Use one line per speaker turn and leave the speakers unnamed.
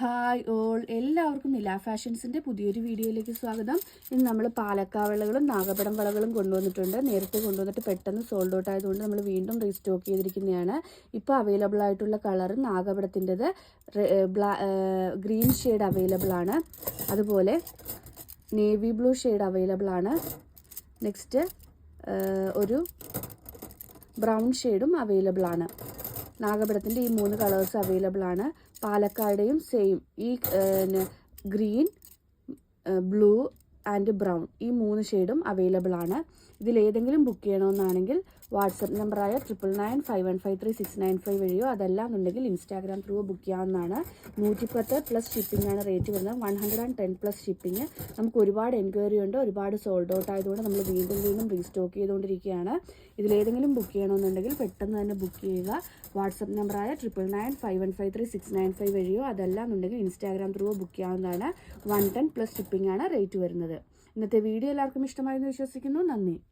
Hi all, എല്ലാവർക്കും നില ഫാഷൻസിൻ്റെ പുതിയൊരു വീഡിയോയിലേക്ക് സ്വാഗതം. ഇന്ന് നമ്മൾ പാലക്കാവളകളും നാഗപടം വളകളും കൊണ്ടുവന്നിട്ടുണ്ട്. നേരത്തെ കൊണ്ടുവന്നിട്ട് പെട്ടെന്ന് സോൾഡ് ഔട്ട് ആയതുകൊണ്ട് നമ്മൾ വീണ്ടും റീസ്റ്റോക്ക് ചെയ്തിരിക്കുന്നതാണ്. ഇപ്പോൾ അവൈലബിൾ ആയിട്ടുള്ള കളർ നാഗപടത്തിൻ്റെത് ഗ്രീൻ ഷെയ്ഡ് അവൈലബിൾ ആണ്. അതുപോലെ നേവി ബ്ലൂ ഷെയ്ഡ് അവൈലബിൾ ആണ്. നെക്സ്റ്റ് ഒരു ബ്രൗൺ ഷെയ്ഡും അവൈലബിൾ ആണ്. നാഗപടത്തിൻ്റെ ഈ 3 കളേഴ്സ് അവൈലബിൾ ആണ്. പാലക്കാടുടെയും സെയിം ഈ ഗ്രീൻ, ബ്ലൂ ആൻഡ് ബ്രൗൺ ഈ 3 ഷെയ്ഡും അവൈലബിൾ ആണ്. ഇതിലേതെങ്കിലും ബുക്ക് ചെയ്യണമെന്നാണെങ്കിൽ വാട്സപ്പ് നമ്പറായ 9995153695 വഴിയോ അതല്ലാന്നുണ്ടെങ്കിൽ ഇൻസ്റ്റാഗ്രാം ത്രൂ ബുക്ക് ചെയ്യാവുന്നതാണ്. 110 പ്ലസ് ഷിപ്പിംഗ് ആണ് റേറ്റ് വരുന്നത്. 110 പ്ലസ് ഷിപ്പിംഗ്. നമുക്ക് ഒരുപാട് എൻക്വയറി ഉണ്ട്, ഒരുപാട് സോൾഡ് ഔട്ട് ആയതുകൊണ്ട് നമ്മൾ വീണ്ടും റീസ്റ്റോക്ക് ചെയ്തുകൊണ്ടിരിക്കുകയാണ്. ഇതിലേതെങ്കിലും ബുക്ക് ചെയ്യണമെന്നുണ്ടെങ്കിൽ പെട്ടെന്ന് തന്നെ ബുക്ക് ചെയ്യുക. വാട്സപ്പ് നമ്പറായ 9995153695 വഴിയോ അതല്ലാന്നുണ്ടെങ്കിൽ ഇൻസ്റ്റാഗ്രാം ത്രൂ ബുക്ക് ചെയ്യാവുന്നതാണ്. 110 പ്ലസ് ഷിപ്പിംഗ് ആണ് റേറ്റ് വരുന്നത്. ഇന്നത്തെ വീഡിയോ എല്ലാവർക്കും ഇഷ്ടമായെന്ന് വിശ്വസിക്കുന്നു. നന്ദി.